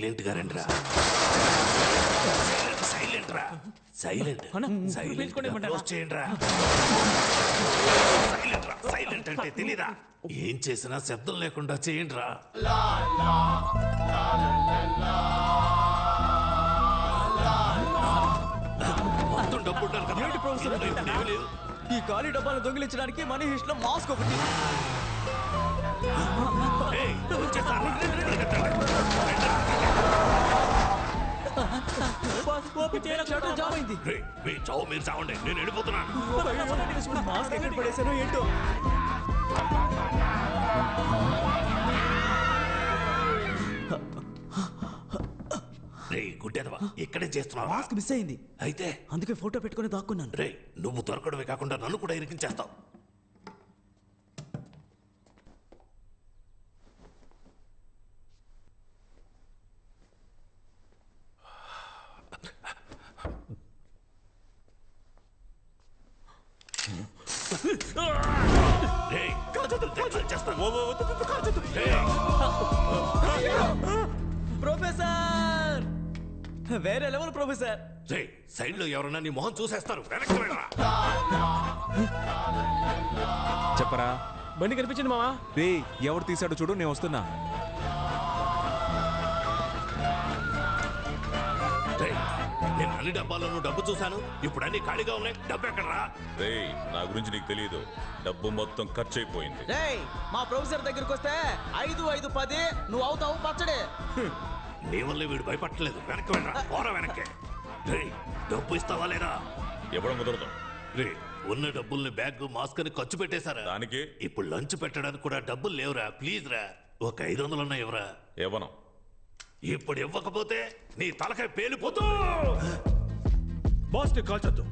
Silent గా రండిరా. Silent రా. సైలెంట్ క్లోజ్ చేయండి రా. సైలెంట్ రా. సైలెంట్ అంటే తెలీదా? ఏం చేసినా శబ్దం లేకుండా చేయండి రా. మొత్తం డబ్బు ఉండాలి కదా. ఈ ఖాళీ డబ్బాలను దొంగిలించడానికి మనీ హిస్ట్ లో మాస్క్ ఒకటి. మీరు చావండి, నేను వెళ్ళిపోతున్నాను. మాస్క్ ఎక్కడ పడేసానో ఏంటో. గుడ్డెదవా ఇక్కడే చేస్తున్నావు. మాస్క్ మిస్ అయింది అయితే అందుకే ఫోటో పెట్టుకుని దాక్కున్నాను. రే నువ్వు దొరకడమే కాకుండా నన్ను కూడా ఇరికించేస్తావు. ప్రొఫెసర్ వేరే లెవెల్ ప్రొఫెసర్. సైడ్ లో ఎవరన్నా నీ మొహం చూసేస్తారు. వెనక్కి వెళ్ళరా. చెప్పరా. బండి కనిపించింది మావా. రే ఎవరు తీసాడు చూడు, నేను వస్తున్నా. నేను అన్ని డబ్బాల్లోనూ డబ్బు చూశాను. ఇప్పుడు అన్ని ఖాళీగా ఉన్నాయి. డబ్బు ఎక్కడరా? రేయ్ నా గురించి నీకు తెలియదు. డబ్బు మొత్తం ఖర్చు అయిపోయింది. మా ప్రొఫెసర్ దగ్గరికి వస్తే 5, 5, 10 నువ్వు అవుతావు పచ్చడే. నీ వల్లే వీడు భయపట్టలేదు. వెనక్కి వెళ్ళరా. పోరా వెనక్కి. రే డబ్బు ఇస్తావా లేదా? ఎవడం కుదరదు. రే ఉన్న డబ్బుల్ని బ్యాగ్ మాస్క్ అని ఖర్చు పెట్టేశారా? దానికి ఇప్పుడు లంచ్ పెట్టడానికి కూడా డబ్బులు లేవురా. ప్లీజ్ రా, ఒక 500 ఉన్నాయి ఎవరా? ఇవ్వను. ఇప్పుడు ఇవ్వకపోతే నీ తలకాయ పేలిపోతూ. బాస్ ని కాల్చొద్దు.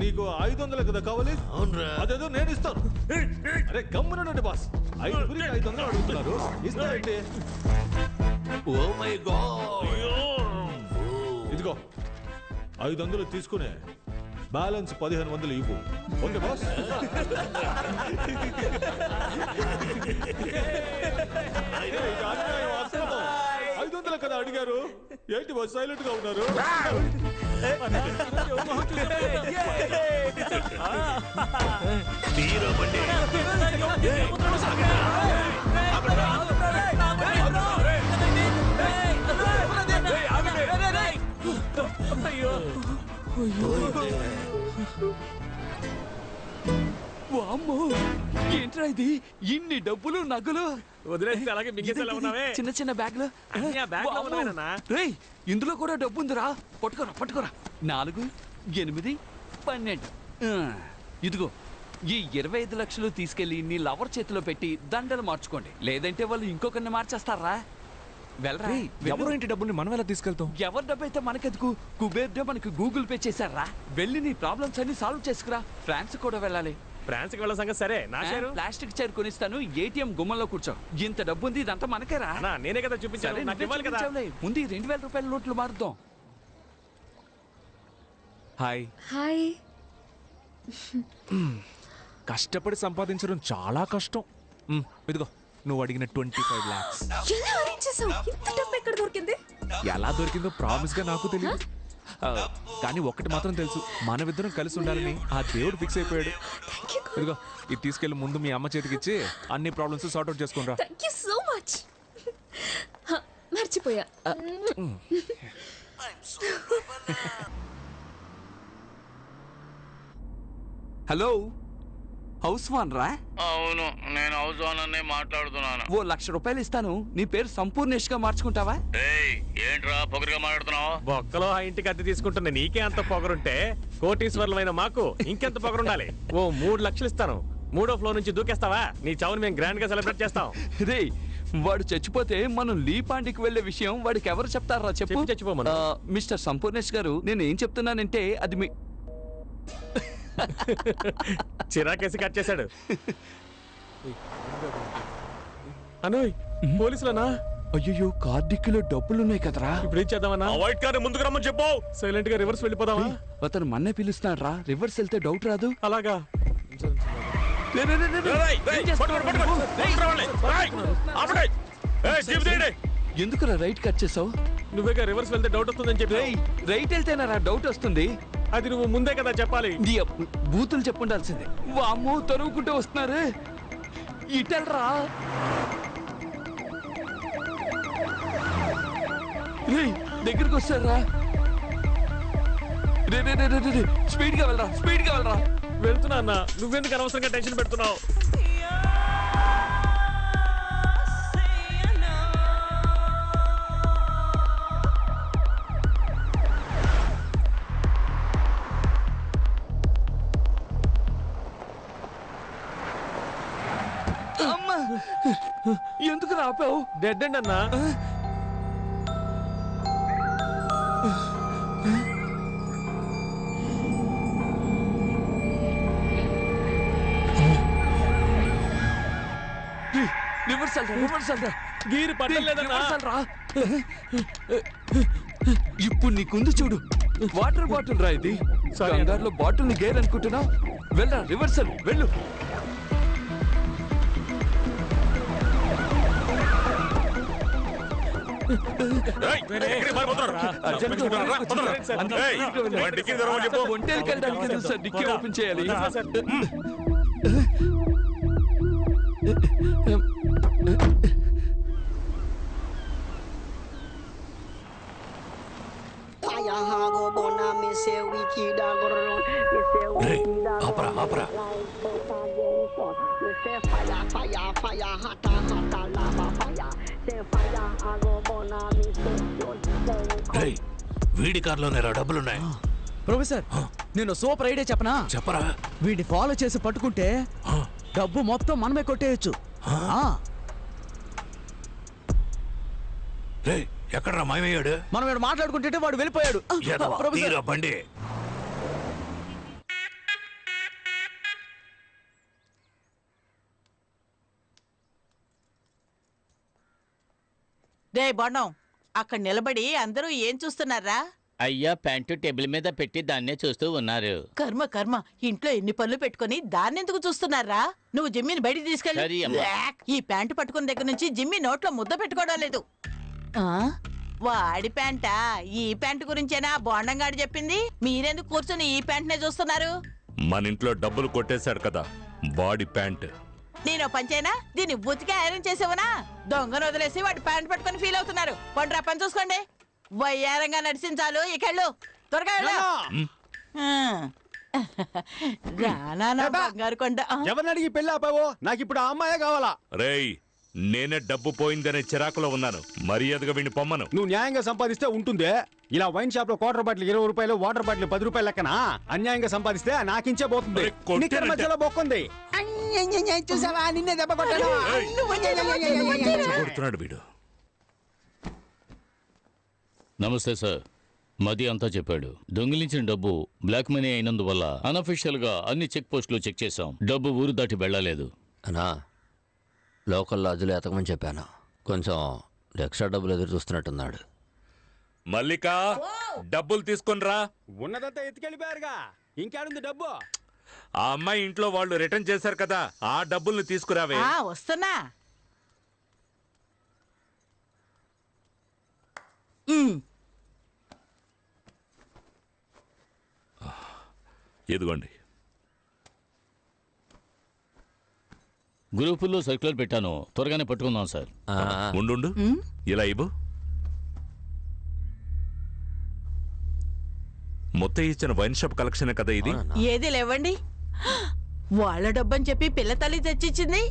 నీకు 500 కదా కావాలి? అవునరా. అదేదో నేను ఇస్తాను. అరే గమ్మునండి బాస్. 500 అడుగుతున్నారు. ఇస్తానండి. Oh my god. ఇదిగో 500 తీసుకునే బ్యాలెన్స్ 1500 ఇవ్వు. Okay boss. కదా అడిగారు. ఏంటి బాస్ సైలెంట్ గా ఉన్నారు? ఏంట్రా ఇది? ఇన్ని డబ్బులు నగలు వదిలేస్తే అలాగే మింగేసేలా ఉన్నావే. చిన్న చిన్న బ్యాగ్లు. రేయ్ ఇందులో కూడా డబ్బు ఉందిరా. పట్టుకోరా పట్టుకోరా. 4, 8, 12. ఇదిగో ఈ 25 లక్షలు తీసుకెళ్లి నీ లవర్ చేతిలో పెట్టి దండలు మార్చుకోండి. లేదంటే వాళ్ళు ఇంకొకరిని మార్చేస్తారా. వెళ్ళరా. ఎవరు ఇంటి డబ్బుని మనం ఎలా తీసుకెళ్తాం? ఎవరి డబ్బు అయితే మనకెందుకు? కుబేర్ డే మనకి గూగుల్ పే చేశారా. వెళ్ళి నీ ప్రాబ్లమ్స్ అన్ని సాల్వ్ చేసుకురా. ఫ్రాన్స్ కూడా వెళ్ళాలి. ఫ్రాన్స్ కి వెళ్ళ సంగతి సరే. నా షేరు ప్లాస్టిక్ చైర్ కొనిస్తాను. ఏటీఎం గుమ్మలో కూర్చో. ఇంత డబ్బు ఉంది. ఇదంతా మనకేరా. నేనే కదా చూపించాను. నాకు ఇవ్వాలి కదా. ముందు 2000 రూపాయల నోట్లు మారుద్దాం. Hi hi. కష్టపడి సంపాదించడం చాలా కష్టం. ఇదిగో నువ్వు అడిగిన 25 lakhs. ఎలా అరేంజ్ చేసావు? ఇంత డబ్బు ఎక్కడ దొరికింది? ఎలా దొరికిందో ప్రామిస్ గా నాకు తెలియదు. కానీ ఒక్కటి మాత్రం తెలుసు, మనమిద్దరం కలిసి ఉండాలని ఆ దేవుడు ఫిక్స్ అయిపోయాడు. ఇదిగో ఇది తీసుకెళ్లి ముందు మీ అమ్మ చేతికి ఇచ్చి అన్ని ప్రాబ్లమ్స్ సార్ట్ అవుట్ చేసుకుని రా. Thank you so much. మర్చిపోయా. హలో హౌస్ వాన్ రా? అవును నేను హౌస్ ఓనర్నే మాట్లాడుతున్నాను. ఓ 1,00,000 రూపాయలు ఇస్తాను. నీ పేరు సంపూర్ణేష్ గా మార్చుకుంటావా? ఏంట్రా పొగరుగా మాట్లాడుతున్నావు? బొక్కలో ఆ ఇంటికి అద్దె తీసుకుంటున్నా నీకే అంత పొగరుంటే కోటీశ్వర్లమైన మాకు ఇంకెంత పొగరుండాలి. ఓ 3 లక్షలు ఇస్తాను. 3వ ఫ్లోర్ నుంచి దూకేస్తావా? నీ చావుని మేము గ్రాండ్ గా సెలబ్రేట్ చేస్తాం. రే వాడు చచ్చిపోతే మనం లీపాండికి వెళ్లే విషయం వాడికి ఎవరు చెప్తారా చెప్పు. చచ్చిపోమను. మిస్టర్ సంపూర్ణేష్ గారు, నేను ఏం చెప్తున్నానంటే అది మీ చిరాకేసి కట్ చేశాడు. అనోయ్ పోలీసులనా? అయ్యో కార్డిక్కిలో డబ్బులున్నాయి కదరా. ఇప్పుడు ఏం చేద్దామన్నా? వైట్ కార్ ముందుకు రమ్మని చెప్పు. సైలెంట్ గా రివర్స్ వెళ్ళిపోదామా? అతను మన్నే పిలుస్తున్నాడు రా. రివర్స్ వెళ్తే డౌట్ రాదు. అలాగా ఎందుకురా రైట్ కట్ చేసావు? నువ్వేగా రివర్స్ వెళ్తే డౌట్ వస్తుందని చెప్పి రైట్ వెళ్తేనా డౌట్ వస్తుంది? అది నువ్వు ముందే కదా చెప్పాలి. నీ బూతులు చెప్పుండాల్సిందే. వామ్మో తరువుకుంటూ వస్తున్నారు. ఇటెల్రా దగ్గరికి వస్తారా? రే స్పీడ్ గా వెళ్ళరా. వెళ్తున్నా అన్న, నువ్వెందుకు అనవసరంగా టెన్షన్ పెడుతున్నావు? అమ్మా ఎందుకు రాపావు? డెడ్ అండ్ అన్నా. రివర్సల్ రా. గీరు పట్టలేదన్నా. ఇప్పుడు నీకుంది చూడు, వాటర్ బాటిల్ రా ఇది. కంగారులో బాటిల్ ని గేర్ అనుకుంటున్నా. వెళ్ళరా రివర్సల్ వెళ్ళు. ఒంటేలకు వెళ్ళడానికి తెలుసు సార్, డిక్కీ ఓపెన్ చేయాలి. ఆపరా వీడి కార్లోనే రా డబ్బులున్నాయి. ప్రొఫెసర్ నేను సూపర్ ఐడియా చెప్పనా? చెప్పరా. వీడిని ఫాలో చేసి పట్టుకుంటే డబ్బు మొత్తం మనమే కొట్టేయచ్చు. ఎక్కడరా మాయమయ్యాడు? మనం ఇక్కడ మాట్లాడుకుంటే వాడు వెళ్ళిపోయాడు. బండి డే బాండం, అక్కడ నిలబడి అందరూ ఏం చూస్తున్నారా? అయ్యా ప్యాంటు టేబుల్ మీద పెట్టి దాన్నే చూస్తూ ఉన్నారు. కర్మ ఇంట్లో ఎన్ని పనులు పెట్టుకుని దాన్నెందుకు చూస్తున్నారా? నువ్వు జిమ్మిని బయటికి తీసుకెళ్ళి. ఈ ప్యాంటు పట్టుకున్న దగ్గర నుంచి జిమ్మి నోట్లో ముద్ద పెట్టుకోవడం లేదు. వాడి ప్యాంటా? ఈ ప్యాంటు గురించేనా బోండంగాడు చెప్పింది? మీరెందుకు కూర్చొని ఈ ప్యాంట్నే చూస్తున్నారు? మన ఇంట్లో డబ్బులు కొట్టేశాడు కదా వాడి ప్యాంట్. నేను పంచేనా? దీన్ని ఉతికి ఐరన్ చేసేవనా? దొంగను వదిలేసి వాడి ప్యాంట్ పట్టుకుని ఫీల్ అవుతున్నారు. పండ్రా పని చూసుకోండి. వయ్యారంగా నడిచించాలు ఇకెళ్ళు, త్వరగా రానా బంగారు కొండ. ఎవరిని అడిగి పెళ్ళి ఆపావో? నాకు ఇప్పుడు ఆ అమ్మాయే కావాలా? రేయ్ నేనే డబ్బు పోయిందనే చిరాకులో ఉన్నాను. మర్యాదగా వీడిని పొమ్మను. నువ్వు న్యాయంగా సంపాదిస్తే ఉంటుందే. ఇలా వైన్ షాప్ లో క్వార్టర్ బాటిల్ 20 రూపాయలు, వాటర్ బాటిల్ 10 రూపాయలు లెక్కన అన్యాయంగా సంపాదిస్తే నాకించే పోతుంది. నిక్కర మధ్యలో బొక్కుంది. చూసావా, నిన్నే దెబ్బ కొడుతున్నాడు వీడు. నమస్తే సార్, మది అంతా చెప్పాడు. దొంగిలించిన డబ్బు బ్లాక్ మనీ అయినందువల్ల అనఫిషియల్ గా అన్ని చెక్ పోస్టులు చెక్ చేశాం. డబ్బు ఊరు దాటి వెళ్ళలేదు. అన్నా లోకల్ లాడ్జ్లో ఎతకమని చెప్పాను. కొంచెం ఎక్స్ట్రా డబ్బులు ఎదురు చూస్తున్నట్టున్నాడు. మల్లిక డబ్బులు తీసుకునిరా. ఉన్నదంతా ఎత్తుకెళ్ళిపోయారుగా, ఇంకేడుంది డబ్బు? ఆ అమ్మాయి ఇంట్లో వాళ్ళు రిటర్న్ చేశారు కదా, ఆ డబ్బుల్ని తీసుకురావే. వస్తున్నా. ఎదుగోండి. గ్రూపుల్లో సర్క్యులర్ పెట్టాను, త్వరగానే పట్టుకుందాం సార్. ఉండు ఇలా ఇవ్వు. మొత్తం ఇచ్చిన వైన్ షాప్ కలెక్షన్ కదా ఇది. ఏది లేవండి, వాళ్ళ డబ్బని చెప్పి పిల్ల తల్లి తెచ్చిచ్చింది.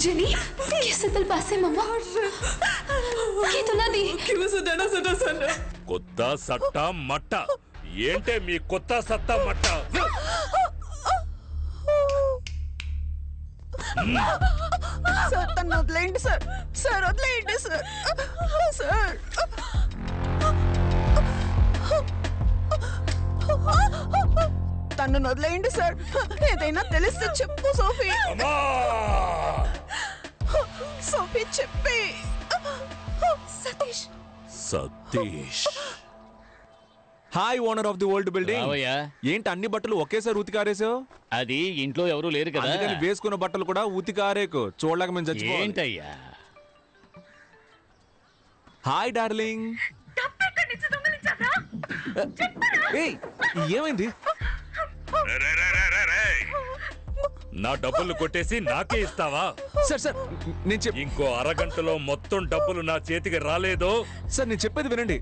जेनी, कैसे दिल पासे मम्मा? ये तो ना दी। क्यों सटा? కొత్త సట్టా మట్ట ఏంటే మీ కొత్త సత్తా మట్ట? సార్ తను వదిలేయండి సార్. సార్ వదిలేయండి సార్. సార్ తను వదిలేయండి సార్. ఏదైనా తెలిస్తే చెప్పు సోఫీ. సోఫీ చెప్పి. Satish. Satish. Hi owner of the old building. రావయ్యా. ఏంటి అన్ని బట్టలు ఒకేసారి ఉతికారేసావు? అది ఇంట్లో ఎవరు లేరు కదా, అందుకని వేసుకున్న బట్టలు కూడా ఉతికారేకు. చూడలేక మేము చచ్చిపోవాలి. ఏంటయ్యా? Hi darling. ఏయ్, ఏమైంది? నా డబ్బులు కొట్టేసి నాకే ఇస్తావా? సార్ సార్ నేను ఇంకో అరగంటలో మొత్తం డబ్బులు నా చేతికి రాలేదో? సార్ నేను చెప్పేది వినండి.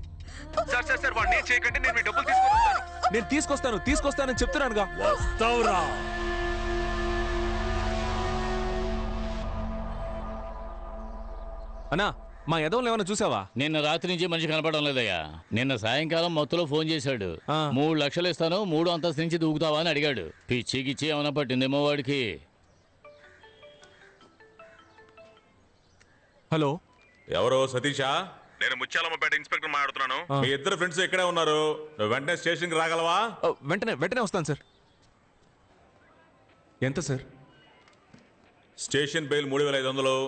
సార్ సార్ సార్ వాడిని ఏం చేయకండి. నేను మీ డబ్బులు తీసుకొస్తాను. నేను తీసుకొస్తానని చెప్తున్నానుగా. వస్తావురా. అన్నా మా ఎదవలు ఏమైనా చూసావా? నిన్న రాత్రి నుంచి మనిషి కనపడడం లేదయ్యా. నిన్న సాయంకాలం మొత్తంలో ఫోన్ చేశాడు. 3 లక్షలు ఇస్తాను, 3 అంతస్తు నుంచి దూకుతావా అని అడిగాడు. పిచ్చికిచ్చి ఏమైనా పట్టిందేమో వాడికి. హలో, ఎవరో సతీషా? నేను ముత్యాలమ్మపేట ఇన్స్పెక్టర్ మాట్లాడుతున్నాను. మీ ఇద్దరు ఫ్రెండ్స్ ఇక్కడే ఉన్నారు. నువ్వు వెంటనే స్టేషన్కి రాగలవా? వెంటనే వస్తాను సార్. ఎంత సార్? Station bail 3500.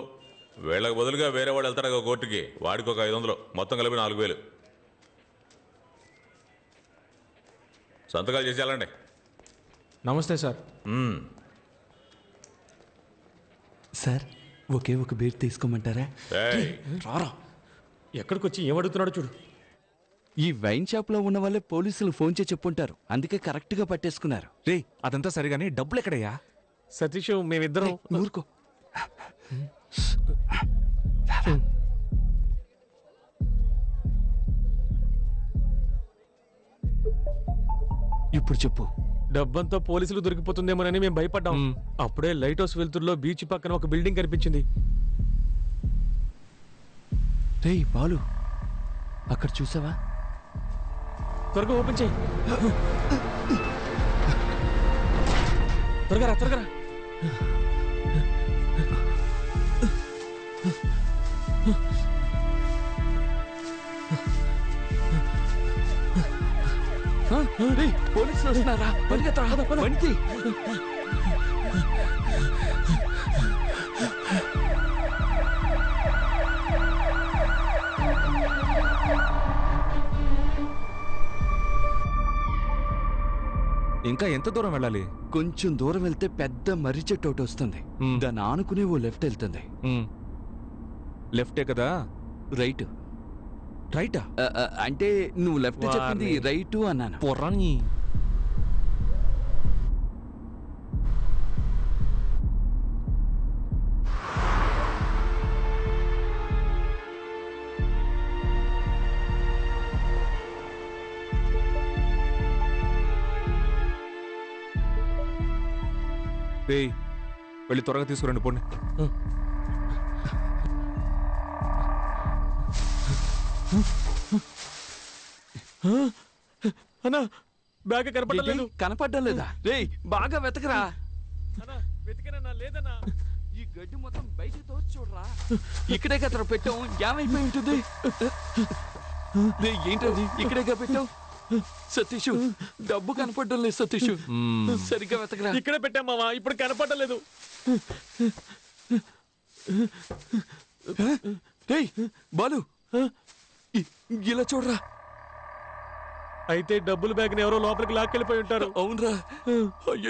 వీళ్ళకి బదులుగా వేరే వాడు వెళ్తాడు కోర్టుకి, వాడికి ఒక 500, మొత్తం కలిపి 4000. సంతకాలు చేసి వెళ్ళండి. నమస్తే సార్. సార్ ఒకే ఒక బీర్ తీసుకోమంటారా? రారా, ఎక్కడికి వచ్చి ఏమడుగుతున్నాడు చూడు. ఈ వైన్ షాప్ లో ఉన్న వాళ్ళే పోలీసులు ఫోన్ చేసి చెప్పుంటారు, అందుకే కరెక్ట్ గా పట్టేసుకున్నారు. రే అదంతా సరిగానే డబ్బులు ఎక్కడయ్యా? సతీష్ మేమిద్దరం. ఊరుకో. ఇప్పుడు చెప్పు. డబ్బంతా పోలీసులు దొరికిపోతుందేమోనని మేము భయపడ్డాం. అప్పుడే లైట్ హౌస్ వెలుతురులో బీచ్ పక్కన ఒక బిల్డింగ్ కనిపించింది. రేయ్ బాలు, అక్కడ చూసావా? త్వరగా ఓపెన్ చేయి. త్వరగా రా. పోలీసులు వస్తున్నారా? పరిగెత్తరా, బండి. ఇంకా ఎంత దూరం వెళ్ళాలి? కొంచెం దూరం వెళ్తే పెద్ద మర్రి చెట్టు ఒకటి వస్తుంది. దాన్ని ఆనుకుని ఓ లెఫ్ట్ వెళ్తుంది. లెఫ్టే కదా? రైట్. రైటా? అంటే నువ్వు లెఫ్ట్ చెప్పింది రైటు అన్నాను. పొర్రాని. వెళ్ళి త్వరగా తీసుకురండి, పోండి. అన్నా బ్యాగ్ కనపడలేదు. కనపడడం లేదా? రేయ్ బాగా వెతకరా. వెతికనన్నా లేదన్నా. ఈ గడ్డి మొత్తం బయటికి తోచి చూడరా. ఇక్కడే కదా పెట్టాం, ఏమైపోయి ఉంటుంది? ఏంటది ఇక్కడేగా పెట్టావు? సతీష్ డబ్బు కనపడడం లేదు. సతీష్ సరిగ్గా వెతకరా. ఇక్కడే పెట్టాం మావా, ఇప్పుడు కనపడలేదు. రేయ్ బాలు, ఇలా చూడరా. అయితే డబ్బులు బ్యాగ్ ఎవరో లోపలికి లాక్కెళ్ళిపోయి ఉంటారు. అవునరా.